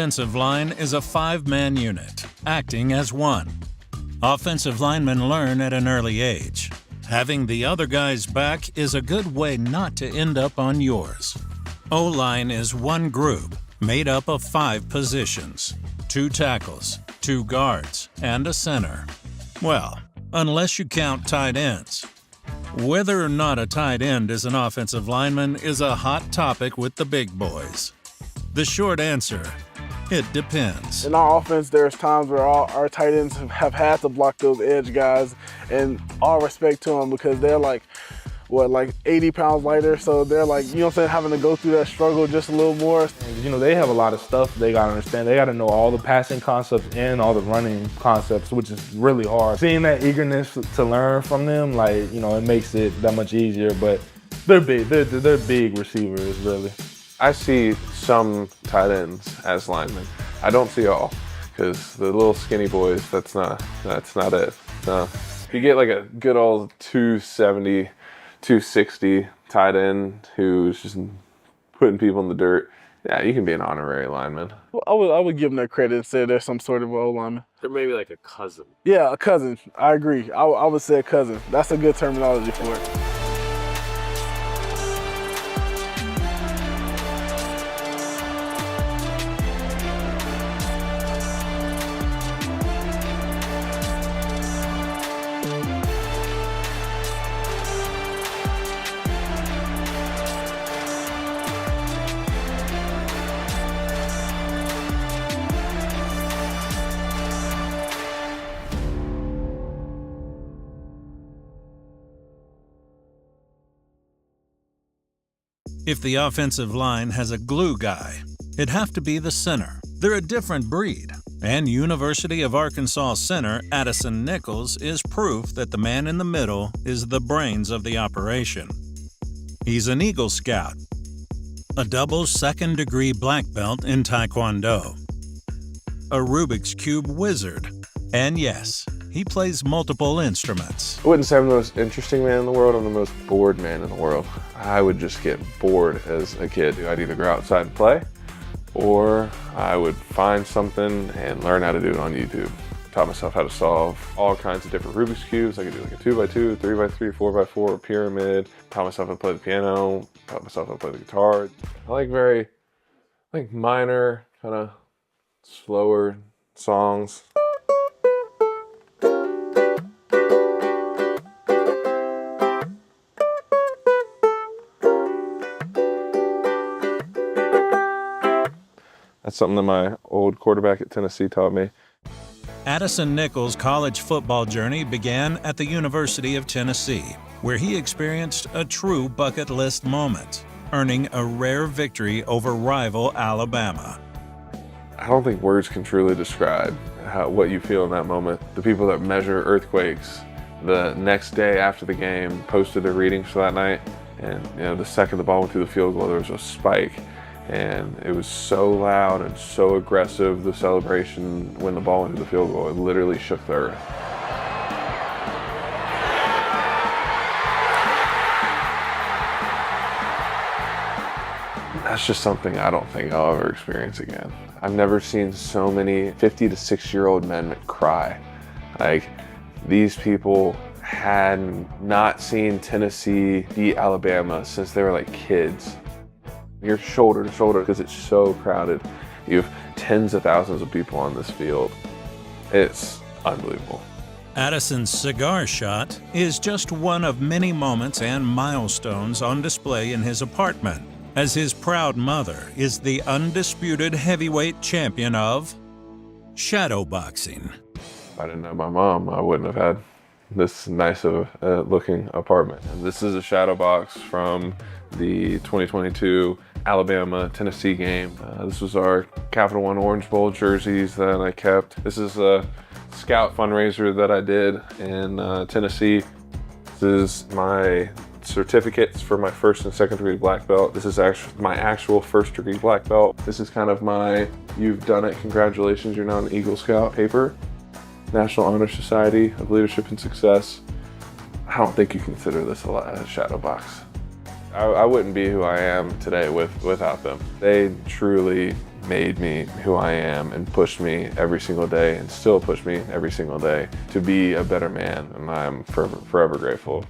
Offensive line is a five-man unit, acting as one. Offensive linemen learn at an early age. Having the other guy's back is a good way not to end up on yours. O-line is one group made up of 5 positions: 2 tackles, 2 guards, and a center. Well, unless you count tight ends. Whether or not a tight end is an offensive lineman is a hot topic with the big boys. The short answer: it depends. In our offense, there's times where our tight ends have had to block those edge guys, and all respect to them because they're like 80 pounds lighter, so they're like, you know what I'm saying, having to go through that struggle just a little more. You know, they have a lot of stuff they gotta understand. They gotta know all the passing concepts and all the running concepts, which is really hard. Seeing that eagerness to learn from them, like, you know, it makes it that much easier, but they're big. They're big receivers, really. I see some tight ends as linemen. I don't see all, because the little skinny boys, that's not it. No. If you get like a good old 270, 260 tight end who's just putting people in the dirt, yeah, you can be an honorary lineman. I would give them that credit and say they're some sort of O lineman. They're maybe like a cousin. Yeah, a cousin. I agree. I would say a cousin. That's a good terminology for it. If the offensive line has a glue guy, it'd have to be the center. They're a different breed, and University of Arkansas center Addison Nichols is proof that the man in the middle is the brains of the operation. He's an Eagle Scout, a double second-degree black belt in Taekwondo, a Rubik's Cube wizard, and yes, he plays multiple instruments. I wouldn't say I'm the most interesting man in the world, I'm the most bored man in the world. I would just get bored as a kid. I'd either go outside and play, or I would find something and learn how to do it on YouTube. Taught myself how to solve all kinds of different Rubik's Cubes. I could do like a 2x2, 3x3, 4x4, pyramid. Taught myself how to play the piano, taught myself how to play the guitar. I like very minor, kind of slower songs. That's something that my old quarterback at Tennessee taught me. Addison Nichols' college football journey began at the University of Tennessee, where he experienced a true bucket list moment, earning a rare victory over rival Alabama. I don't think words can truly describe what you feel in that moment. The people that measure earthquakes, the next day after the game, posted their readings for that night, and the second the ball went through the field goal, there was a spike. And it was so loud and so aggressive, the celebration when the ball went to the field goal, it literally shook the earth. That's just something I don't think I'll ever experience again. I've never seen so many 50 to 60-year-old men cry. Like, these people had not seen Tennessee beat Alabama since they were like kids. You're shoulder to shoulder because it's so crowded. You have tens of thousands of people on this field. It's unbelievable. Addison's cigar shot is just one of many moments and milestones on display in his apartment, as his proud mother is the undisputed heavyweight champion of shadowboxing. If I didn't know my mom, I wouldn't have had this nice of a looking apartment. And this is a shadow box from the 2022 Alabama-Tennessee game. This was our Capital One Orange Bowl jerseys that I kept. This is a scout fundraiser that I did in Tennessee. This is my certificates for my first and second degree black belt. This is my actual first degree black belt. This is kind of my "you've done it, congratulations, you're now an Eagle Scout" paper. National Honor Society of Leadership and Success. I don't think you consider this a shadow box. I wouldn't be who I am today without them. They truly made me who I am and pushed me every single day and still push me every single day to be a better man, and I'm forever grateful.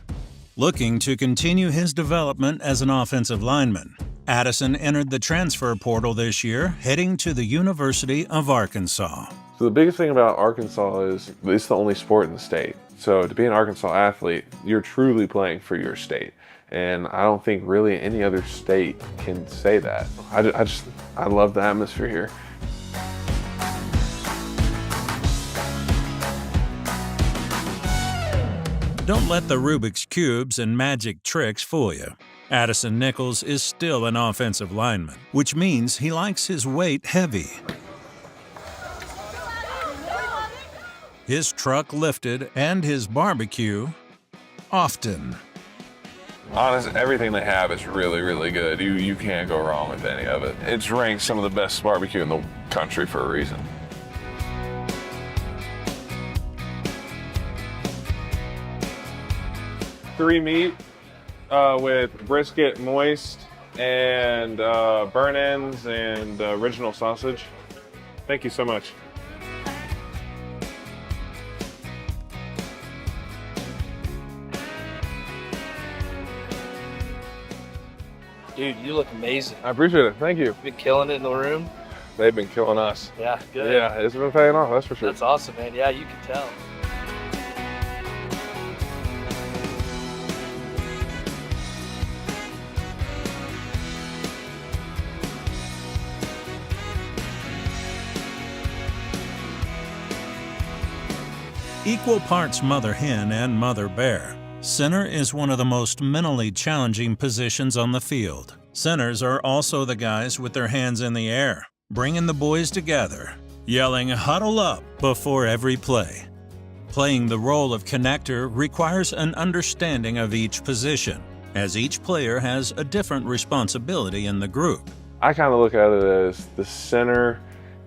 Looking to continue his development as an offensive lineman, Addison entered the transfer portal this year, heading to the University of Arkansas. So the biggest thing about Arkansas is it's the only sport in the state. So to be an Arkansas athlete, you're truly playing for your state. And I don't think really any other state can say that. I love the atmosphere here. Don't let the Rubik's Cubes and magic tricks fool you. Addison Nichols is still an offensive lineman, which means he likes his weight heavy. His truck lifted and his barbecue often. Honestly, everything they have is really, really good. You can't go wrong with any of it. It's ranked some of the best barbecue in the country for a reason. Three meat with brisket moist and burn ends and original sausage. Thank you so much. Dude, you look amazing. I appreciate it. Thank you. You've been killing it in the room. They've been killing us. Yeah, good. Yeah, it's been paying off, that's for sure. That's awesome, man. Yeah, you can tell. Equal parts mother hen and mother bear, center is one of the most mentally challenging positions on the field. Centers are also the guys with their hands in the air, bringing the boys together, yelling "huddle up" before every play. Playing the role of connector requires an understanding of each position, as each player has a different responsibility in the group. I kind of look at it as the center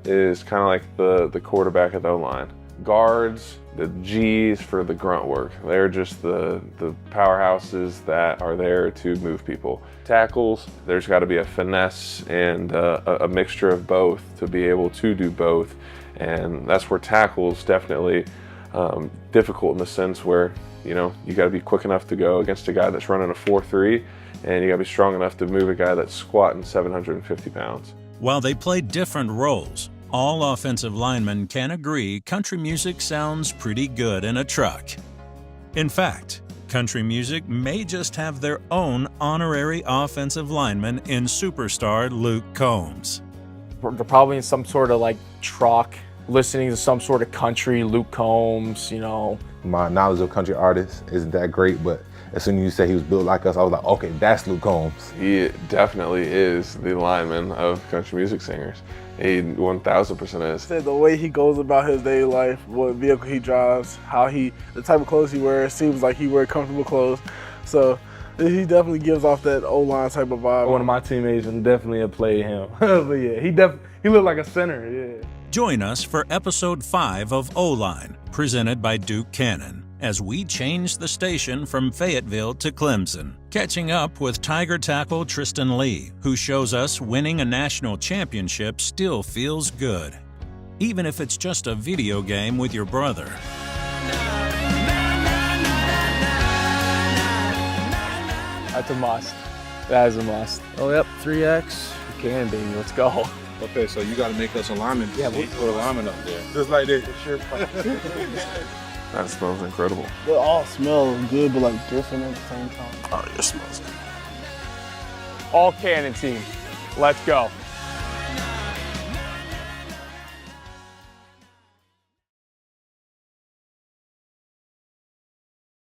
is kind of like the quarterback of the O-line. Guards, the G's for the grunt work. They're just the powerhouses that are there to move people. Tackles, there's got to be a finesse and a mixture of both to be able to do both. And that's where tackles definitely difficult in the sense where, you know, you got to be quick enough to go against a guy that's running a 4.3, and you got to be strong enough to move a guy that's squatting 750 pounds. While they play different roles, all offensive linemen can agree country music sounds pretty good in a truck. In fact, country music may just have their own honorary offensive lineman in superstar Luke Combs. They're probably in some sort of like truck, listening to some sort of country, Luke Combs, you know. My knowledge of country artists isn't that great, but as soon as you said he was built like us, I was like, okay, that's Luke Combs. He definitely is the lineman of country music singers. He 1000% is. The way he goes about his daily life, what vehicle he drives, the type of clothes he wears, seems like he wears comfortable clothes. So he definitely gives off that O-line type of vibe. One of my teammates would definitely have played him. But yeah, he looked like a center, yeah. Join us for episode 5 of O-Line, presented by Duke Cannon, as we change the station from Fayetteville to Clemson, catching up with Tiger tackle Tristan Lee, who shows us winning a national championship still feels good, even if it's just a video game with your brother. That's a must. That is a must. Oh, yep, 3X. You can, baby. Let's go. Okay, so you got to make us a lineman. Yeah, we'll put a lineman up there. Just like this. Sure. That smells incredible. They all smell good, but like different at the same time. Oh, it smells good. All Cannon team. Let's go.